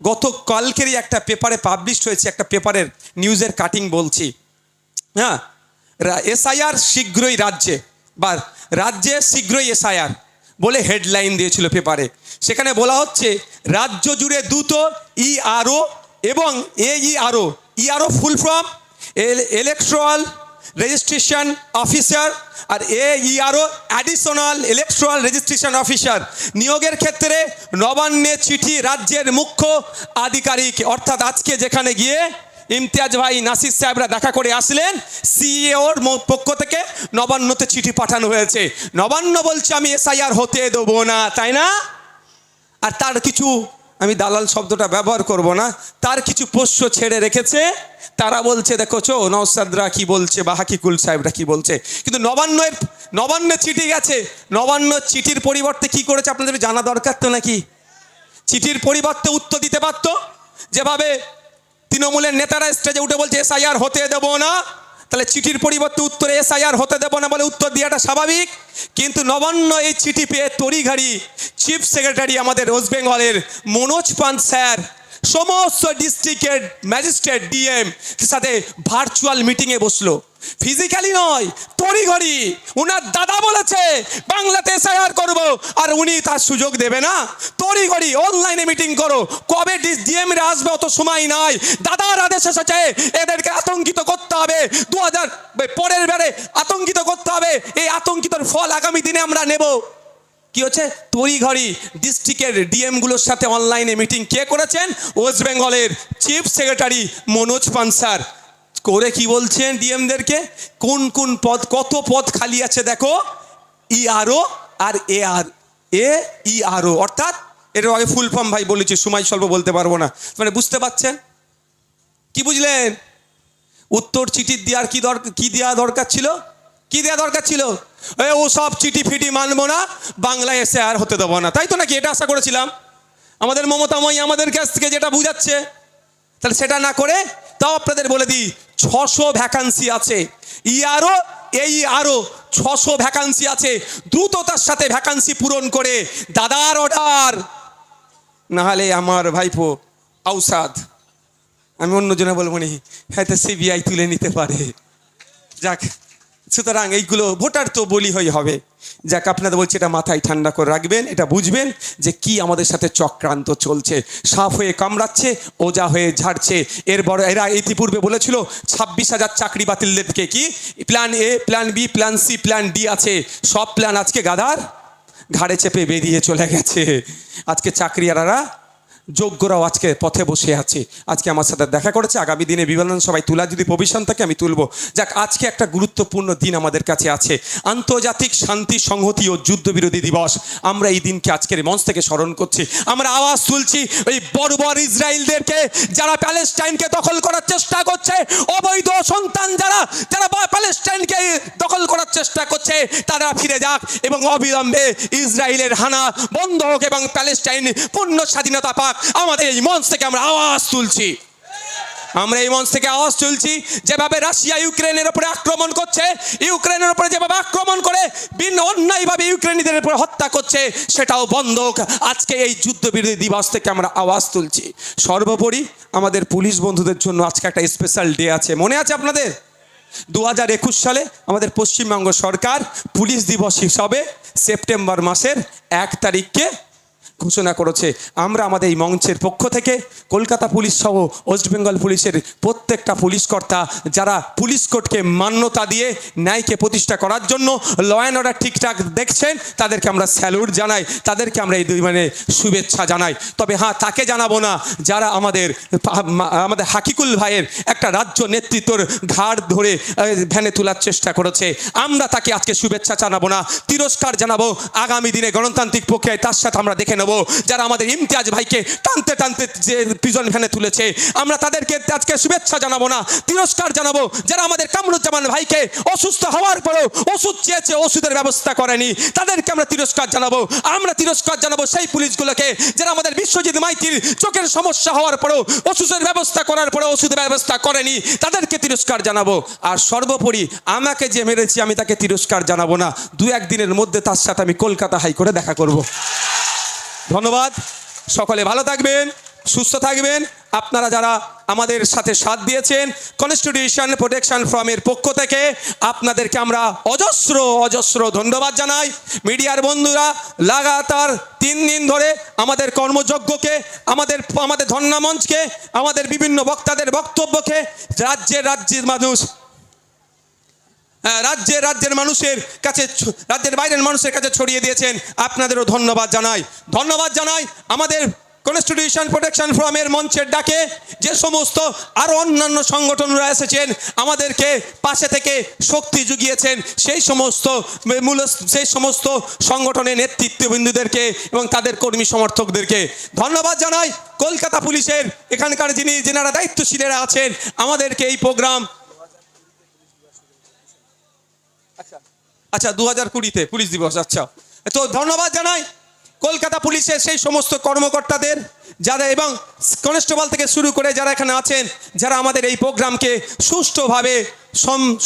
গতকালকেরই একটা পেপারে পাবলিশ হয়েছে, একটা পেপারের নিউজের কাটিং বলছি। হ্যাঁ, এসআইআর শীঘ্রই রাজ্যে, বা রাজ্যে শীঘ্রই এসআইআর বলে হেডলাইন দিয়েছিল পেপারে। সেখানে বলা হচ্ছে রাজ্য জুড়ে দ্রুত ইআরও এবং AERO. ERO full form electoral registration officer, আর AERO additional electoral registration officer. নিয়োগের ক্ষেত্রে নবান্নে চিঠি রাজ্যের মুখ্য আধিকারিক, অর্থাৎ আজকে যেখানে গিয়ে ইমতিয়াজ ভাই নাসির সাহেবরা দেখা করে আসলেন, সিইওর পক্ষ থেকে নবান্নতে চিঠি পাঠানো হয়েছে। নবান্ন বলছে আমি এসআইআর হতে দেবো না, তাই না? আর তার কিছু, আমি দালাল শব্দটা ব্যবহার করব না, তার কিছু পোষ্য ছেড়ে রেখেছে। তারা বলছে দেখোছো নওশাদরা কি বলছে বা হাকিকুল সাহেবরা কি বলছে। কিন্তু নবান্নে চিঠি গেছে, নবান্ন চিঠির পরিবর্তে কি করেছে আপনাদের জানা দরকার তো নাকি? চিঠির পরিবর্তে উত্তর দিতে পারত, যেভাবে তৃণমূলের নেতারা স্টেজে উঠে বলছে এসআইআর হতে দেবো না, তাহলে চিঠির পরিবর্তে উত্তরে এসআইআর হতে দেবো না বলে উত্তর দেওয়াটা স্বাভাবিক। কিন্তু নবান্ন এই চিঠি পেয়ে তড়িঘড়ি চিফ সেক্রেটারি আমাদের ওয়েস্ট বেঙ্গলের মনোজ পান স্যার সমস্ত ডিস্ট্রিক্টের ম্যাজিস্ট্রেট ডিএম সাথে ভার্চুয়াল মিটিংয়ে বসলো, ফিজিক্যালি নয়, তড়িঘড়ি। উনার দাদা বলেছে বাংলাতে এসআইআর করবো, আর উনি তার সুযোগ দেবে না। তড়িঘড়ি অনলাইনে মিটিং করো, কবে ডিএমরা আসবে অত সময় নাই। দাদার আদেশ এসেছে, এদেরকে আতঙ্কিত করতে হবে, 2000 পরের বারে আতঙ্কিত করতে হবে। এই আতঙ্কিতর ফল আগামী দিনে আমরা নেব। কি হচ্ছে, তড়িঘড়ি ডিস্ট্রিক্টের ডিএমগুলোর সাথে অনলাইনে মিটিং কে করেছেন? ওয়েস্ট বেঙ্গলের চিফ সেক্রেটারি মনোজ পান স্যার করে কি বলছেন ডিএমদেরকে, কোন কোন পদ, কত পদ খালি আছে দেখো, ইআরও আর এইআরও, অর্থাৎ এর আগে ফুল ফর্ম ভাই বলেছি, সময় স্বল্প বলতে পারবো না, মানে বুঝতে পারছেন? কি বুঝলেন? উত্তর চিঠি দেওয়ার কি দেওয়া দরকার ছিল? কি দেওয়া দরকার ছিল? ও সব চিঠি ফিটি মানবো না, বাংলায় এসে আর হতে দেবো না, তাই তো নাকি? এটা আশা করেছিলাম আমাদের মমতাময়ী আমাদের কাছ থেকে যেটা বুঝাচ্ছে। তাহলে সেটা না করে, তাও আপনাদের বলে দিই 600 ভ্যাকান্সি আছে, ইআরও এইআরও 600 ভ্যাকান্সি আছে। দ্রুততার সাথে ভ্যাকান্সি পূরণ করে দাদার অর্ডার, নাহলে আমার ভাইপো আউসাদ, আমি অন্যজনে বলবো নি, হয়তো সিবিআই তুলে নিতে পারে। যাক, সুতরাং এইগুলো ভোটার তো বলি হয়ে হবে। যাক, আপনাদের বলছি এটা মাথায় ঠান্ডা করে রাখবেন, এটা বুঝবেন যে কি আমাদের সাথে চক্রান্ত চলছে। সাপ হয়ে কামড়াচ্ছে, ওজা হয়ে ঝাড়ছে। এরা ইতিপূর্বে বলেছিল 26,000 চাকরি বাতিলদেরকে, কি plan A, plan B, plan C, plan D আছে, সব প্ল্যান আজকে গাধার ঘাড়ে চেপে বেরিয়ে চলে গেছে। আজকে চাকরিয়ারা যোগ্যরাও আজকে পথে বসে আছে। আজকে আমার সাথে দেখা করেছে, আগামী দিনে বিধানসভায় তোলা যদি প্রভিশন থাকে আমি তুলব। যাক, আজকে একটা গুরুত্বপূর্ণ দিন আমাদের কাছে আছে, আন্তর্জাতিক শান্তি সংহতি ও যুদ্ধবিরোধী দিবস। আমরা এই দিনকে আজকের মঞ্চ থেকে স্মরণ করছি। আমরা আওয়াজ তুলছি ওই বর্বর ইসরায়েলদেরকে, যারা প্যালেস্টাইনকে দখল করার চেষ্টা করছে, অবৈধ সন্তান যারা প্যালেস্টাইনকে দখল করার চেষ্টা করছে, তারা ফিরে যাক এবং অবিলম্বে ইসরায়েলের হানা বন্ধ হোক এবং প্যালেস্টাইন পূর্ণ স্বাধীনতা পাক। আমাদের এই মঞ্চ থেকে আমরা আওয়াজ তুলছি, যেভাবে রাশিয়া ইউক্রেনের উপরে আক্রমণ করছে, ইউক্রেনের উপরে যেভাবে আক্রমণ করে ভিন্ন অন্যায়ভাবে ইউক্রেনীদের উপরে হত্যা করছে, সেটাও বন্ধ হোক। আজকে এই যুদ্ধবিরোধী দিবস থেকে আমরা আওয়াজ তুলছি। সর্বোপরি আমাদের পুলিশ বন্ধুদের জন্য আজকে একটা স্পেশাল ডে আছে, মনে আছে আপনাদের? 2021 সালে আমাদের পশ্চিমবঙ্গ সরকার পুলিশ দিবস হিসাবে সেপ্টেম্বর মাসের 1 তারিখকে ঘোষণা করেছে। আমরা আমাদের এই মঞ্চের পক্ষ থেকে কলকাতা পুলিশ সহ ওয়েস্ট বেঙ্গল পুলিশের প্রত্যেকটা পুলিশ কর্তা যারা পুলিশ কোডকে মান্যতা দিয়ে ন্যায়কে প্রতিষ্ঠা করার জন্য ল অ্যান্ড অর্ডার ঠিকঠাক দেখছেন, তাদেরকে আমরা স্যালুট জানাই, তাদেরকে আমরা এই শুভেচ্ছা জানাই। তবে হ্যাঁ, তাকে জানাবো না যারা আমাদের হাকিকুল ভাইয়ের একটা রাজ্য নেতৃত্বর ঘাড় ধরে ভ্যানে তোলার চেষ্টা করেছে। আমরা তাকে আজকে শুভেচ্ছা জানাবো না, তিরস্কার জানাবো। আগামী দিনে গণতান্ত্রিক প্রক্রিয়ায় তার সাথে আমরা দেখে নেব যারা আমাদের ইমতিয়াজ ভাইকে টানতে টানতে যে প্রিজন ভ্যানে তুলেছে, আমরা তাদেরকে আজকে শুভেচ্ছা জানাবো না, তিরস্কার জানাবো। যারা আমাদের কামরুজ্জামান ভাইকে অসুস্থ হওয়ার পরেও ওষুধ চেয়েছে, ওষুধের ব্যবস্থা করেনি, তাদেরকে আমরা তিরস্কার জানাবো। আমরা তিরস্কার জানাবো সেই পুলিশগুলোকে যারা আমাদের বিশ্বজিৎ মাইতির চোখের সমস্যা হওয়ার পরেও ওষুধের ব্যবস্থা করার পরেও ওষুধের ব্যবস্থা করেনি, তাদেরকে তিরস্কার জানাবো। আর সর্বোপরি আমাকে যে মেরেছি আমি তাকে তিরস্কার জানাবো না, 2-1 দিনের মধ্যে তার সাথে আমি কলকাতা হাইকোর্টে দেখা করব। ধন্যবাদ, সকলে ভালো থাকবেন। সুস্থ থাকবেন। আপনারা যারা আমাদের সাথে সাথ দিয়েছেন কনস্টিটিউশন প্রোটেকশন ফোরামের পক্ষ থেকে আপনাদেরকে আমরা অজস্র অজস্র ধন্যবাদ জানাই। মিডিয়ার বন্ধুরা লাগাতার 3 দিন ধরে আমাদের কর্মযজ্ঞকে, আমাদের ধর্ণা মঞ্চকে, আমাদের বিভিন্ন বক্তাদের বক্তব্যকে রাজ্যের মানুষ, রাজ্যের মানুষের কাছে, রাজ্যের বাইরের মানুষের কাছে ছড়িয়ে দিয়েছেন। আপনাদেরও ধন্যবাদ জানাই। আমাদের কনস্টিটিউশন প্রোটেকশন ফোরামের মঞ্চের ডাকে যে সমস্ত আরও অন্যান্য সংগঠনরা এসেছেন, আমাদেরকে পাশে থেকে শক্তি জুগিয়েছেন, সেই সমস্ত সংগঠনের নেতৃত্ববৃন্দদেরকে এবং তাদের কর্মী সমর্থকদেরকে ধন্যবাদ জানাই। কলকাতা পুলিশের এখানকার যেনারা দায়িত্বশীলেরা আছেন, আমাদেরকে এই প্রোগ্রাম 2020-তে পুলিশ দিবস, তো ধন্যবাদ জানাই কলকাতা পুলিশের সেই সমস্ত কর্মকর্তাদের যারা, এবং কনস্টেবল থেকে শুরু করে যারা এখানে আছেন, যারা আমাদের এই প্রোগ্রামকে সুষ্ঠুভাবে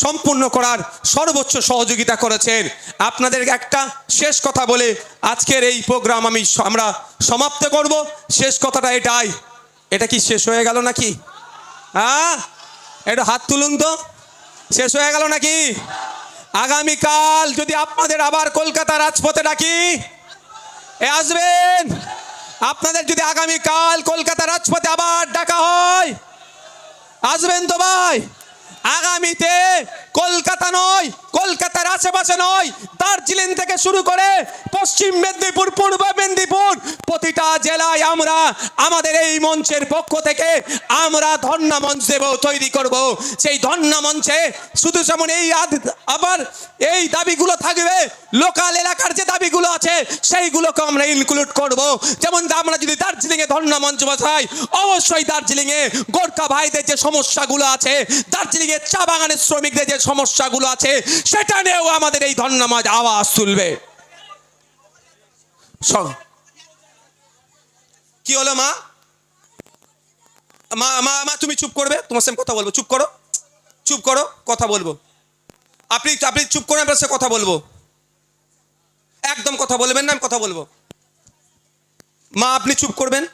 সম্পূর্ণ করার সর্বোচ্চ সহযোগিতা করেছেন। আপনাদের একটা শেষ কথা বলে আজকের এই প্রোগ্রাম আমরা সমাপ্ত করব। শেষ কথাটা এটাই, এটা কি শেষ হয়ে গেল নাকি? একটু হাত তুলুন তো, শেষ হয়ে গেল নাকি? আগামীকাল যদি আপনাদের আবার কলকাতা রাজপথে ডাকি, আসবেন? আপনাদের যদি আগামীকাল কলকাতা রাজপথে আবার ডাকা হয়, আসবেন তো ভাই? আগামীতে কলকাতা নয়, কলকাতার আশেপাশে নয়, দার্জিলিং থেকে শুরু করে পশ্চিম মেদিনীপুর, পূর্ব মেদিনীপুর, প্রতিটা জেলায় আমরা আমাদের এই মঞ্চের পক্ষ থেকে আমরা ধর্ণা মঞ্চ তৈরি করব। সেই ধর্ণা মঞ্চে শুধু যেমন আবার এই দাবিগুলো থাকবে, লোকাল এলাকার যে দাবিগুলো আছে সেইগুলোকে আমরা ইনক্লুড করব। যেমন আমরা যদি দার্জিলিংয়ে ধর্ণা মঞ্চ বসাই, অবশ্যই দার্জিলিংয়ে গোর্খা ভাইদের যে সমস্যাগুলো আছে, দার্জিলিংয়ের চা বাগানের শ্রমিকদের যে সমস্যাগুলো আছে, সেটা নিয়েও আমাদের এই ধর্ণা মঞ্চ আওয়াজ তুলবে। কি হলো মা? মা তুমি চুপ করবে, তোমার সাথে কথা বলবো। চুপ করো, কথা বলবো। আপনি চুপ করে আপনার সাথে কথা বলবো। একদম কথা বলবেন না, আমি কথা বলবো। মা আপনি চুপ করবেন,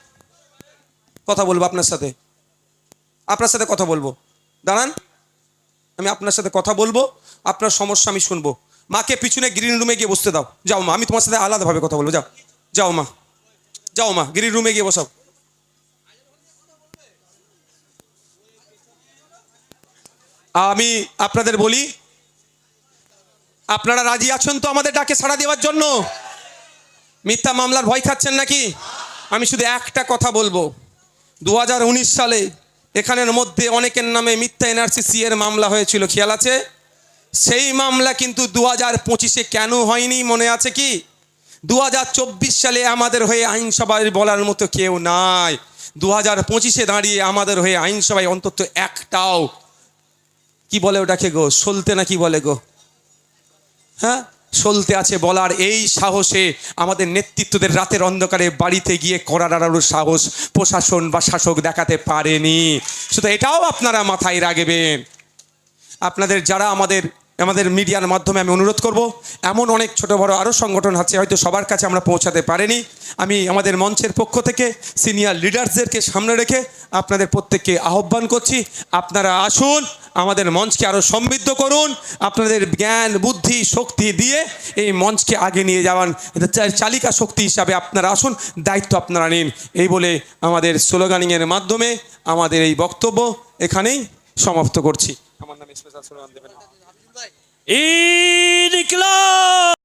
কথা বলবো আপনার সাথে কথা বলবো। দাঁড়ান, আমি আপনার সাথে কথা বলবো, আপনার সমস্যা আমি শুনবো। মাকে পিছনে গ্রিন রুমে গিয়ে বসতে দাও। যাও মা, আমি তোমার সাথে আলাদাভাবে কথা বলবো। যাও মা, গ্রিন রুমে গিয়ে বসাও। আমি আপনাদের বলি, আপনারা রাজি আছেন তো আমাদের ডাকে সাড়া দেওয়ার জন্য? মিথ্যা মামলার ভয় খাচ্ছেন নাকি? আমি শুধু একটা কথা বলবো, 2019 সালে এখানের মধ্যে অনেকের নামে মিথ্যা NRCC এর মামলা হয়েছিল, খেয়াল আছে? সেই মামলা কিন্তু 2025-এ কেন হয়নি মনে আছে কি? 2024 সালে আমাদের হয়ে আইনসভায় বলার মতো কেউ নাই। 2025-এ দাঁড়িয়ে আমাদের হয়ে আইনসভায় অন্তত একটাও, কি বলে ওটাকে গো, সলতে না কি বলে গো, হ্যাঁ সলতে আছে বলার এই সাহসে আমাদের নেতৃত্বদের রাতের অন্ধকারে বাড়িতে গিয়ে করার সাহস প্রশাসন বা শাসক দেখাতে পারেনি। শুধু এটাও আপনারা মাথায় রাখবেন। আপনাদের যারা আমাদের মিডিয়ার মাধ্যমে আমি অনুরোধ করব, এমন অনেক ছোট বড় আরও সংগঠন আছে, হয়তো সবার কাছে আমরা পৌঁছাতে পারিনি। আমি আমাদের মঞ্চের পক্ষ থেকে সিনিয়র লিডার্সদেরকে সামনে রেখে আপনাদের প্রত্যেককে আহ্বান করছি, আপনারা আসুন, আমাদের মঞ্চকে আরও সমৃদ্ধ করুন। আপনাদের জ্ঞান বুদ্ধি শক্তি দিয়ে এই মঞ্চকে আগে নিয়ে যাওয়ান চালিকা শক্তি হিসাবে আপনারা আসুন, দায়িত্ব আপনারা নিন। এই বলে আমাদের স্লোগানিংয়ের মাধ্যমে আমাদের এই বক্তব্য এখানেই সমাপ্ত করছি। আমার নাম স্পেশাল স্লোগান দেবেন।